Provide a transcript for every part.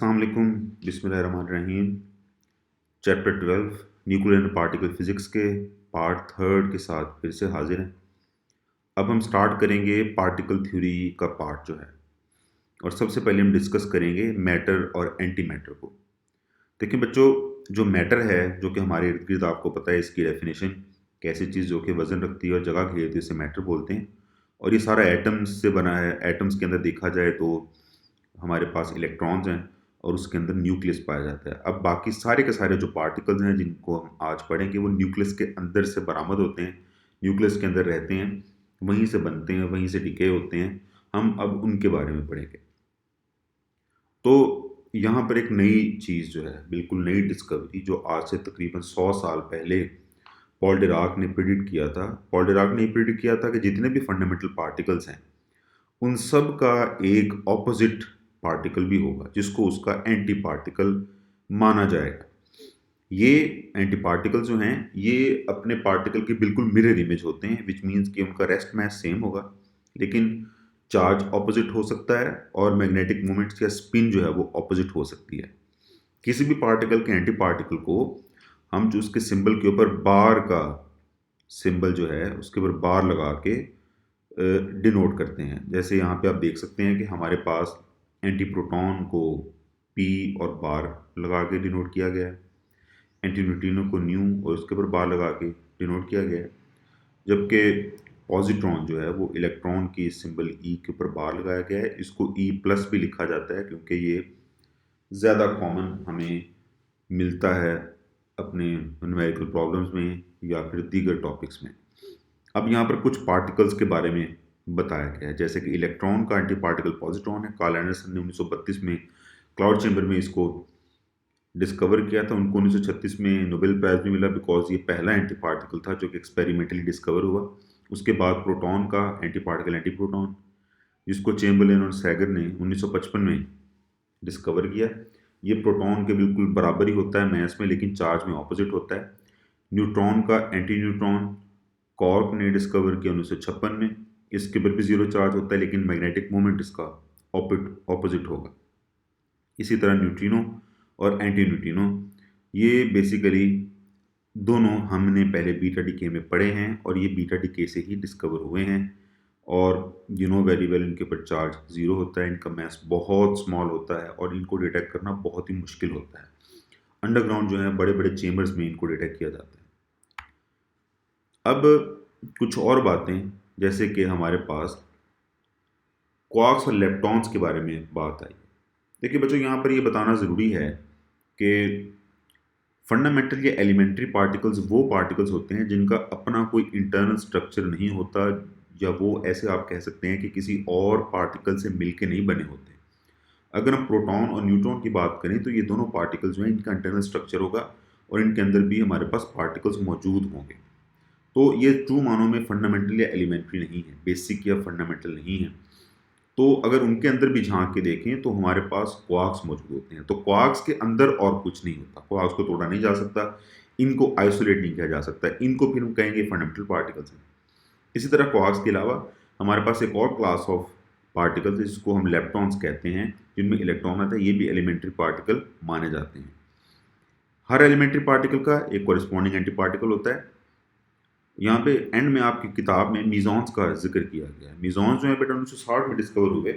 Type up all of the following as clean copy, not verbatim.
अस्सलामुअलैकुम बिस्मिल्लाहिर्रहमानिर्रहीम। Chapter 12 nuclear and particle physics के पार्ट थर्ड के साथ फिर से हाजिर हैं। अब हम स्टार्ट करेंगे पार्टिकल थ्योरी का पार्ट जो है, और सबसे पहले हम डिस्कस करेंगे मैटर और एंटी मैटर को। देखिए बच्चों, जो मैटर है जो कि हमारे इर्द गिर्द, आपको पता है इसकी डेफिनेशन, कैसी चीज़ जो कि वज़न रखती है और जगह घेरती है उसे मैटर बोलते हैं। और ये सारा एटम्स से बना है। एटम्स के अंदर देखा जाए तो हमारे पास इलेक्ट्रॉन्स हैं और उसके अंदर न्यूक्लियस पाया जाता है। अब बाकी सारे के सारे जो पार्टिकल्स हैं जिनको हम आज पढ़ेंगे वो न्यूक्लियस के अंदर से बरामद होते हैं, न्यूक्लियस के अंदर रहते हैं, वहीं से बनते हैं, वहीं से डिके होते हैं। हम अब उनके बारे में पढ़ेंगे। तो यहाँ पर एक नई चीज़ जो है, बिल्कुल नई डिस्कवरी, जो आज से तकरीबन 100 साल पहले पॉल डिराक ने प्रिडिक्ट किया था। पॉल डिराक ने प्रिडिक्ट किया था कि जितने भी फंडामेंटल पार्टिकल्स हैं उन सब का एक ऑपोजिट पार्टिकल भी होगा जिसको उसका एंटी पार्टिकल माना जाएगा। ये एंटी पार्टिकल जो हैं ये अपने पार्टिकल के बिल्कुल मिरर इमेज होते हैं, विच मीन्स कि उनका रेस्ट मास सेम होगा लेकिन चार्ज ऑपोजिट हो सकता है और मैग्नेटिक मोमेंट्स या स्पिन जो है वो ऑपोजिट हो सकती है। किसी भी पार्टिकल के एंटी पार्टिकल को हम जो उसके सिंबल के ऊपर बार का सिंबल जो है उसके ऊपर बार लगा के डिनोट करते हैं। जैसे यहाँ पे आप देख सकते हैं कि हमारे पास एंटी प्रोटॉन को पी और बार लगा के डिनोट किया गया है, एंटी न्यूट्रिनो को न्यू और उसके ऊपर बार लगा के डिनोट किया गया है, जबकि पॉजिट्रॉन जो है वो इलेक्ट्रॉन की सिंबल ई के ऊपर बार लगाया गया है। इसको ई प्लस भी लिखा जाता है क्योंकि ये ज़्यादा कॉमन हमें मिलता है अपने न्यूमेरिकल प्रॉब्लम्स में या फिर दीगर टॉपिक्स में। अब यहाँ पर कुछ पार्टिकल्स के बारे में बताया गया है, जैसे कि इलेक्ट्रॉन का एंटी पार्टिकल पॉजिट्रॉन है। कार्ल एंडरसन ने 1932 में क्लाउड चैम्बर में इसको डिस्कवर किया था। उनको 1936 में नोबेल प्राइज़ भी मिला बिकॉज ये पहला एंटी पार्टिकल था जो कि एक्सपेरिमेंटली डिस्कवर हुआ। उसके बाद प्रोटॉन का एंटी पार्टिकल एंटी प्रोटॉन, जिसको चेम्बरलेन और सैगर ने 1955 में डिस्कवर किया। ये प्रोटॉन के बिल्कुल बराबर ही होता है मैस में, लेकिन चार्ज में ऑपोजिट होता है। न्यूट्रॉन का एंटी न्यूट्रॉन कॉर्क ने डिस्कवर किया 1956 में। इसके ऊपर भी जीरो चार्ज होता है लेकिन मैग्नेटिक मोमेंट इसका ऑपोजिट होगा। इसी तरह न्यूट्रिनो और एंटी न्यूट्रिनो, ये बेसिकली दोनों हमने पहले बीटा डीके में पढ़े हैं और ये बीटा डीके से ही डिस्कवर हुए हैं। और यू नो वेरी वेल इनके ऊपर चार्ज ज़ीरो होता है, इनका मैस बहुत स्मॉल होता है और इनको डिटेक्ट करना बहुत ही मुश्किल होता है। अंडरग्राउंड जो है बड़े बड़े चेम्बर्स में इनको डिटेक्ट किया जाता है। अब कुछ और बातें, जैसे कि हमारे पास क्वार्क्स और लेप्टॉन्स के बारे में बात आई। देखिए बच्चों, यहाँ पर ये बताना ज़रूरी है कि फंडामेंटल या एलिमेंट्री पार्टिकल्स वो पार्टिकल्स होते हैं जिनका अपना कोई इंटरनल स्ट्रक्चर नहीं होता, या वो ऐसे आप कह सकते हैं कि किसी और पार्टिकल से मिलके नहीं बने होते। अगर हम प्रोटॉन और न्यूट्रॉन की बात करें तो ये दोनों पार्टिकल्स जो हैं इनका इंटरनल स्ट्रक्चर होगा और इनके अंदर भी हमारे पास पार्टिकल्स मौजूद होंगे। तो ये ट्रू मानों में फंडामेंटल या एलिमेंट्री नहीं है, बेसिक या फंडामेंटल नहीं है। तो अगर उनके अंदर भी झांक के देखें तो हमारे पास क्वार्क्स मौजूद होते हैं। तो क्वार्क्स के अंदर और कुछ नहीं होता, क्वार्क्स को तोड़ा नहीं जा सकता, इनको आइसोलेट नहीं किया जा सकता, इनको फिर हम कहेंगे फंडामेंटल पार्टिकल्स हैं। इसी तरह क्वार्क्स के अलावा हमारे पास एक और क्लास ऑफ पार्टिकल्स है जिसको हम लेप्टॉन्स कहते हैं, जिनमें इलेक्ट्रॉन आता है। ये भी एलिमेंट्री पार्टिकल माने जाते हैं। हर एलिमेंट्री पार्टिकल का एक कॉरेस्पॉन्डिंग एंटी पार्टिकल होता है। यहाँ पे एंड में आपकी किताब में मीज़ॉन्स का जिक्र किया गया है। मीज़ॉन्स जो है बेटा 1960 में डिस्कवर हुए,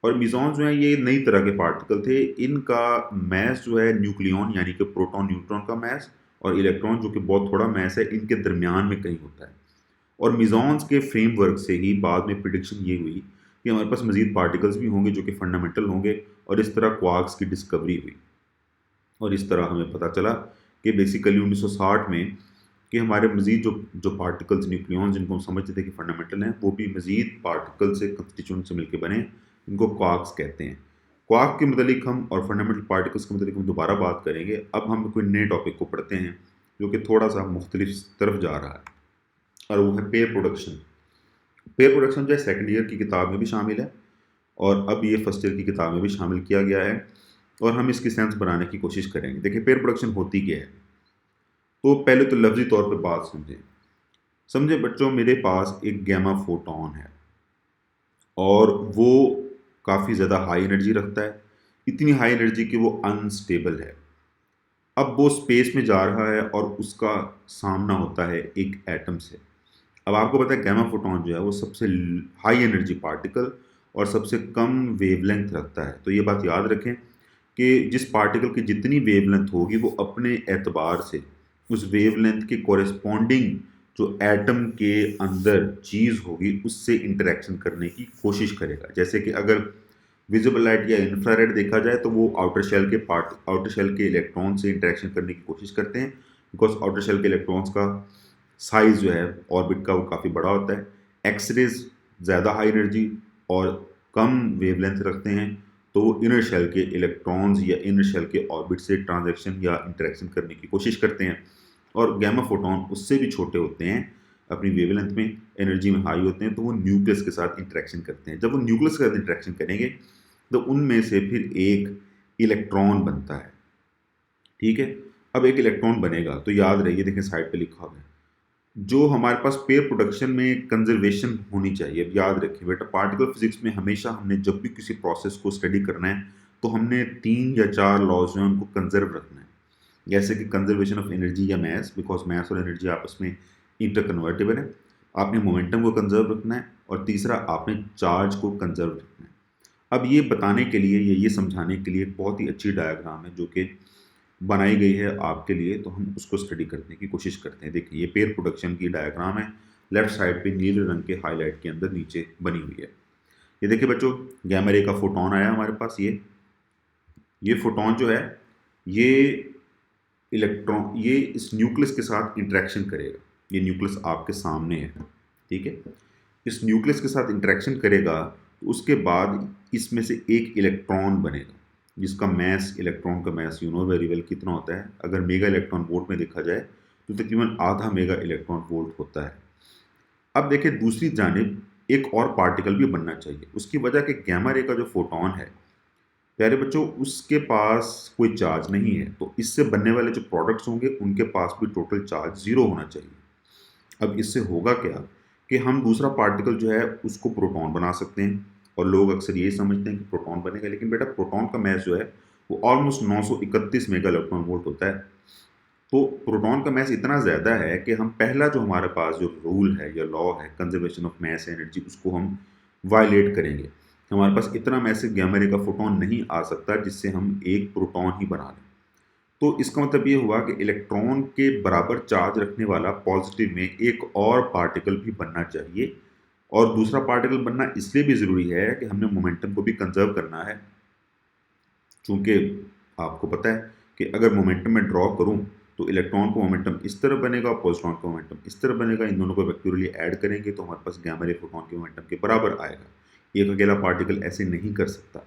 और मीज़ॉन्स जो है ये नई तरह के पार्टिकल थे। इनका मैस जो है न्यूक्लियन यानी कि प्रोटॉन न्यूट्रॉन का मैस और इलेक्ट्रॉन जो कि बहुत थोड़ा मैस है, इनके दरमियान में कहीं होता है। और मीज़ॉन्स के फ्रेमवर्क से ही बाद में प्रिडिक्शन ये हुई कि हमारे पास मज़ीद पार्टिकल्स भी होंगे जो कि फंडामेंटल होंगे, और इस तरह क्वार्क्स की डिस्कवरी हुई। और इस तरह हमें पता चला कि बेसिकली 1960 में कि हमारे मज़ीद जो पार्टिकल्स न्यूक्लियॉन्स जिनको हम समझते थे कि फंडामेंटल हैं, वो भी मज़ीद पार्टिकल से कंस्टिट्यूएंट से मिलकर बने, इनको क्वार्क्स कहते हैं। क्वार्क के मतलब हम और फंडामेंटल पार्टिकल्स के मतलब हम दोबारा बात करेंगे। अब हम कोई नए टॉपिक को पढ़ते हैं जो कि थोड़ा सा मुख्तलिफ तरफ जा रहा है, और वो है पेयर प्रोडक्शन। पेयर प्रोडक्शन जो है सेकेंड ईयर की किताब में भी शामिल है और अब ये फर्स्ट ईयर की किताब में भी शामिल किया गया है, और हम इसकी सेंस बनाने की कोशिश करेंगे। देखिए पेयर प्रोडक्शन होती क्या है। तो पहले तो लफ्जी तौर पे बात समझे बच्चों, मेरे पास एक गैमा फोटॉन है और वो काफ़ी ज़्यादा हाई एनर्जी रखता है। इतनी हाई एनर्जी कि वो अनस्टेबल है। अब वो स्पेस में जा रहा है और उसका सामना होता है एक एटम से। अब आपको पता है गैमा फोटॉन जो है वो सबसे हाई एनर्जी पार्टिकल और सबसे कम वेवलेंथ रखता है। तो ये बात याद रखें कि जिस पार्टिकल की जितनी वेवलेंथ होगी वो अपने एतबार से उस वेवलेंथ के कॉरेस्पॉन्डिंग जो एटम के अंदर चीज़ होगी उससे इंटरेक्शन करने की कोशिश करेगा। जैसे कि अगर विजिबल लाइट या इंफ्रारेड देखा जाए तो वो आउटर शेल के इलेक्ट्रॉन से इंटरेक्शन करने की कोशिश करते हैं, बिकॉज आउटर शेल के इलेक्ट्रॉन्स का साइज जो है ऑर्बिट का वो काफ़ी बड़ा होता है। एक्सरेज ज़्यादा हाई एनर्जी और कम वेवलेंथ रखते हैं, तो वो इनर शेल के इलेक्ट्रॉन्स या इनर शेल के ऑर्बिट से ट्रांजैक्शन या इंटरेक्शन करने की कोशिश करते हैं। और गैमा फोटॉन उससे भी छोटे होते हैं, अपनी वेवलेंथ में एनर्जी में हाई होते हैं, तो वो न्यूक्लियस के साथ इंटरेक्शन करते हैं। जब वो न्यूक्लियस के साथ इंटरेक्शन करेंगे तो उनमें से फिर एक इलेक्ट्रॉन बनता है। ठीक है, अब एक इलेक्ट्रॉन बनेगा तो याद रहिए, देखें साइड पे लिखा हुआ है जो हमारे पास पेयर प्रोडक्शन में कंजर्वेशन होनी चाहिए। अब याद रखिए बेटा, पार्टिकल फिजिक्स में हमेशा हमने जब भी किसी प्रोसेस को स्टडी करना है तो हमने 3 या 4 लॉज जो हैं उनको कंजर्व रखना है। जैसे कि कंजर्वेशन ऑफ एनर्जी या मैस, बिकॉज मैस और एनर्जी आपस में इंटरकन्वर्टेबल है। आपने मोमेंटम को कंजर्व रखना है और तीसरा आपने चार्ज को कंजर्व रखना है। अब ये बताने के लिए ये समझाने के लिए एक बहुत ही अच्छी डायग्राम है जो कि बनाई गई है आपके लिए, तो हम उसको स्टडी करने की कोशिश करते हैं। देखिए ये पेयर प्रोडक्शन की डायग्राम है, लेफ्ट साइड पे नीले रंग के हाईलाइट के अंदर नीचे बनी हुई है। ये देखिए बच्चों, गैमा रे का फोटोन आया हमारे पास। ये फोटोन जो है ये इलेक्ट्रॉन ये इस न्यूक्लियस के साथ इंटरेक्शन करेगा। ये न्यूक्लियस आपके सामने है, ठीक है। इस न्यूक्लियस के साथ इंटरेक्शन करेगा तो उसके बाद इसमें से एक इलेक्ट्रॉन बनेगा जिसका मैस, इलेक्ट्रॉन का mass you know very well कितना होता है। अगर मेगा इलेक्ट्रॉन वोल्ट में देखा जाए तो तकरीबन आधा मेगा इलेक्ट्रॉन वोल्ट होता है। अब देखिए दूसरी जानिब एक और पार्टिकल भी बनना चाहिए। उसकी वजह कि गैमा रे का जो फोटोन है प्यारे बच्चों, उसके पास कोई चार्ज नहीं है, तो इससे बनने वाले जो प्रोडक्ट्स होंगे उनके पास भी टोटल चार्ज जीरो होना चाहिए। अब इससे होगा क्या कि हम दूसरा पार्टिकल जो है उसको प्रोटॉन बना सकते हैं, और लोग अक्सर यही समझते हैं कि प्रोटॉन बनेगा, लेकिन बेटा प्रोटॉन का मैस जो है वो ऑलमोस्ट 931 मेगा इलेक्ट्रॉन वोल्ट होता है। तो प्रोटॉन का मैस इतना ज़्यादा है कि हम पहला जो हमारे पास जो रूल है या लॉ है कंजर्वेशन ऑफ मैस एनर्जी, उसको हम वायलेट करेंगे। हमारे पास इतना मैसिव गैमा रे का फोटोन नहीं आ सकता जिससे हम एक प्रोटॉन ही बना लें। तो इसका मतलब ये हुआ कि इलेक्ट्रॉन के बराबर चार्ज रखने वाला पॉजिटिव में एक और पार्टिकल भी बनना चाहिए। और दूसरा पार्टिकल बनना इसलिए भी ज़रूरी है कि हमने मोमेंटम को भी कंजर्व करना है। चूँकि आपको पता है कि अगर मोमेंटम में ड्रॉ करूँ तो इलेक्ट्रॉन को मोमेंटम इस तरह बनेगा और पॉजिट्रॉन का मोमेंटम इस तरह बनेगा। इन दोनों को वेक्टोरियली ऐड करेंगे तो हमारे पास गैमा रे फोटोन के मोमेंटम के बराबर आएगा। एक अकेला पार्टिकल ऐसे नहीं कर सकता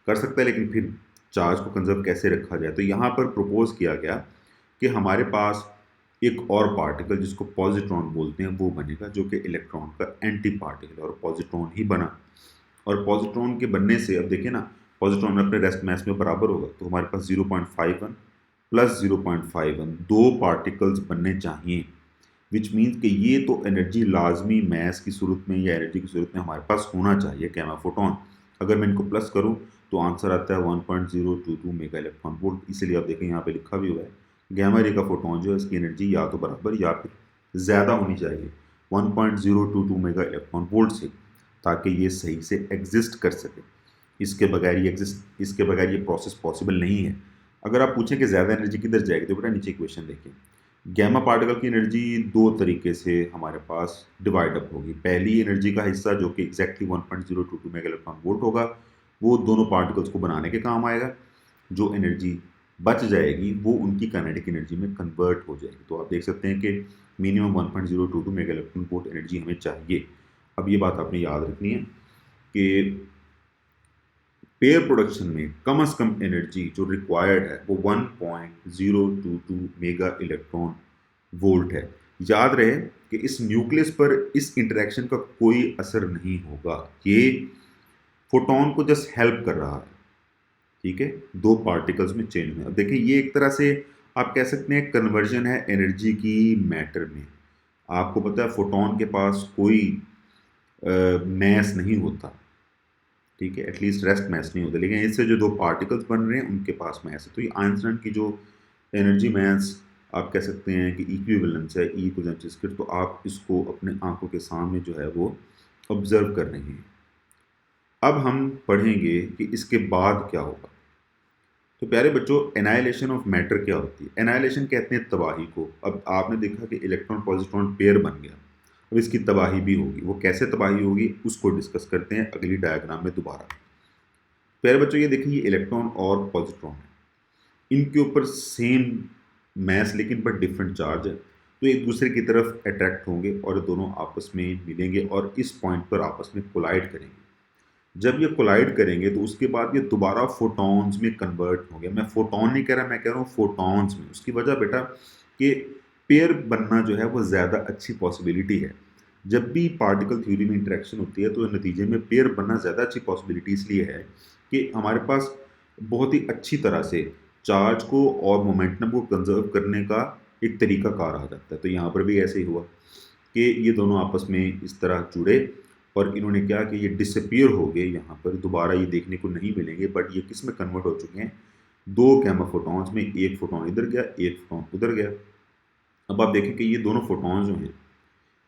है, लेकिन फिर चार्ज को कंजर्व कैसे रखा जाए। तो यहाँ पर प्रपोज किया गया कि हमारे पास एक और पार्टिकल जिसको पॉजिट्रॉन बोलते हैं वो बनेगा, जो कि इलेक्ट्रॉन का एंटी पार्टिकल है, और पॉजिट्रॉन ही बना। और पॉजिट्रॉन के बनने से अब देखिए ना, पॉजिट्रॉन अपने रेस्ट मास में बराबर होगा, तो हमारे पास 0.51 प्लस 0.51 दो पार्टिकल्स बनने चाहिए, विच मीन्स कि ये तो एनर्जी लाजमी मैस की सूरत में या एनर्जी की सूरत में हमारे पास होना चाहिए गैमा फोटोन। अगर मैं इनको प्लस करूँ तो आंसर आता है 1.022 मेगा इलेक्ट्रॉन वोल्ट। इसीलिए आप देखें यहाँ पे लिखा भी हुआ है गैमा रे का फोटोन जो है इसकी एनर्जी या तो बराबर या फिर ज़्यादा होनी चाहिए 1.022 मेगा इलेक्ट्रॉन वोल्ट से, ताकि ये सही से एग्जिस्ट कर सके। इसके बगैर ये प्रोसेस पॉसिबल नहीं है। अगर आप पूछें कि ज़्यादा एनर्जी किधर जाएगी तो बेटा नीचे इक्वेशन देखिए। गैमा पार्टिकल की एनर्जी दो तरीके से हमारे पास डिवाइड अप होगी। पहली एनर्जी का हिस्सा जो कि एग्जैक्टली 1.022 मेगा इलेक्ट्रॉन वोल्ट होगा वो दोनों पार्टिकल्स को बनाने के काम आएगा। जो एनर्जी बच जाएगी वो उनकी काइनेटिक एनर्जी में कन्वर्ट हो जाएगी। तो आप देख सकते हैं कि minimum 1.022 mega electron volt energy हमें चाहिए। अब ये बात आपने याद रखनी है कि पेयर प्रोडक्शन में कम से कम एनर्जी जो रिक्वायर्ड है वो 1.022 मेगा इलेक्ट्रॉन वोल्ट है। याद रहे कि इस न्यूक्लियस पर इस इंटरेक्शन का कोई असर नहीं होगा, ये फोटोन को जस्ट हेल्प कर रहा है, ठीक है, दो पार्टिकल्स में चेंज में। अब देखिए ये एक तरह से आप कह सकते हैं कन्वर्जन है एनर्जी की मैटर में। आपको पता है फोटोन के पास कोई मैस नहीं होता, ठीक है, एटलीस्ट रेस्ट मैस नहीं होता, लेकिन इससे जो दो पार्टिकल्स बन रहे हैं उनके पास मैस है। तो ये आइंस्टाइन की जो एनर्जी मैस आप कह सकते हैं कि इक्विवेलेंस है, ई इक्वल एमसी स्क्वायर, तो आप इसको अपने आंखों के सामने जो है वो ऑब्जर्व कर रहे हैं। अब हम पढ़ेंगे कि इसके बाद क्या होगा। तो प्यारे बच्चों, एनाइलेशन ऑफ मैटर क्या होती है? एनाइलेशन कहते हैं तबाही को। अब आपने देखा कि इलेक्ट्रॉन पॉजिट्रॉन पेयर बन गया, अब इसकी तबाही भी होगी। वो कैसे तबाही होगी उसको डिस्कस करते हैं अगली डायग्राम में दोबारा। प्यारे बच्चों, ये देखिए, ये इलेक्ट्रॉन और पॉजिट्रॉन है, इनके ऊपर सेम मैस लेकिन बट डिफरेंट चार्ज है, तो एक दूसरे की तरफ अट्रैक्ट होंगे और दोनों आपस में मिलेंगे और इस पॉइंट पर आपस में कोलाइड करेंगे। जब ये कोलाइड करेंगे तो उसके बाद ये दोबारा फोटॉन्स में कन्वर्ट होंगे। मैं फोटॉन नहीं कह रहा, मैं कह रहा हूँ फोटॉन्स में। उसकी वजह बेटा कि पेयर बनना जो है वो ज़्यादा अच्छी पॉसिबिलिटी है। जब भी पार्टिकल थ्योरी में इंटरेक्शन होती है तो नतीजे में पेयर बनना ज़्यादा अच्छी पॉसिबिलिटी इसलिए है कि हमारे पास बहुत ही अच्छी तरह से चार्ज को और मोमेंटम को कंजर्व करने का एक तरीका कार आ जाता है। तो यहाँ पर भी ऐसे ही हुआ कि ये दोनों आपस में इस तरह जुड़े और इन्होंने क्या कि ये डिसअपियर हो गए, यहाँ पर दोबारा ये देखने को नहीं मिलेंगे, बट ये किस में कन्वर्ट हो चुके हैं? दो गैमा फोटॉन्स में, एक फोटॉन इधर गया, एक फोटॉन उधर गया। अब आप देखें कि ये दोनों फोटॉन्स जो हैं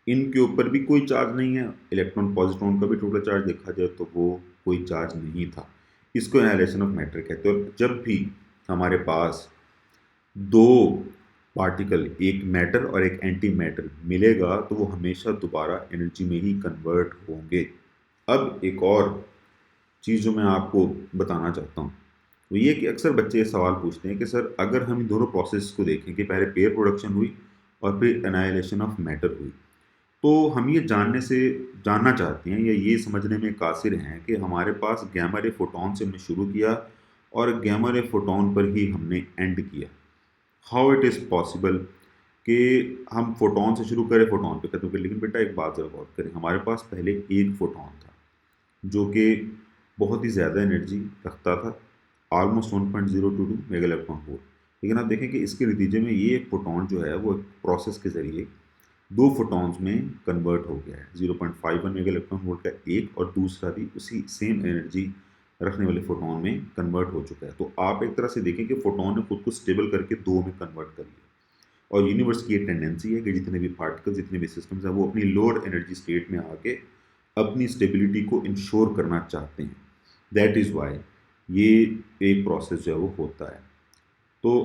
इनके ऊपर भी कोई चार्ज नहीं है। इलेक्ट्रॉन पॉजिट्रॉन का भी टोटल चार्ज देखा जाए तो वो कोई चार्ज नहीं था। इसको एनाइलेशन ऑफ मैटर कहते हैं। और जब भी हमारे पास दो पार्टिकल, एक मैटर और एक एंटी मैटर मिलेगा तो वो हमेशा दोबारा एनर्जी में ही कन्वर्ट होंगे। अब एक और चीज़ जो मैं आपको बताना चाहता हूँ वो ये कि अक्सर बच्चे ये सवाल पूछते हैं कि सर अगर हम इन दोनों प्रोसेस को देखें कि पहले पेयर प्रोडक्शन हुई और फिर एनाइलेशन ऑफ मैटर हुई, तो हम ये जानना चाहते हैं या ये समझने में कासिर हैं कि हमारे पास गैमा रे फोटॉन से हमने शुरू किया और गैमा रे फोटॉन पर ही हमने एंड किया। हाउ इट इज़ पॉसिबल कि हम फोटॉन से शुरू करें फोटॉन पे खत्म करें? लेकिन बेटा एक बात ज़रा गौर करें, हमारे पास पहले एक फोटॉन था जो कि बहुत ही ज़्यादा एनर्जी रखता था, ऑलमोस्ट 1.022 मेगा इलेक्ट्रॉन वोल्ट। लेकिन आप देखें कि इसके नतीजे में ये फोटॉन जो है वो एक प्रोसेस के ज़रिए दो फोटॉन्स में कन्वर्ट हो गया है। 0.51 मेगा इलेक्ट्रॉन वोल्ट का एक और दूसरा भी उसी सेम एनर्जी रखने वाले फोटॉन में कन्वर्ट हो चुका है। तो आप एक तरह से देखें कि फोटॉन ने खुद को स्टेबल करके दो में कन्वर्ट कर लिया। और यूनिवर्स की ये टेंडेंसी है कि जितने भी पार्टिकल्स, जितने भी सिस्टम्स हैं वो अपनी लोअर एनर्जी स्टेट में आके अपनी स्टेबिलिटी को इंश्योर करना चाहते हैं। दैट इज़ वाई ये एक प्रोसेस जो है वो होता है। तो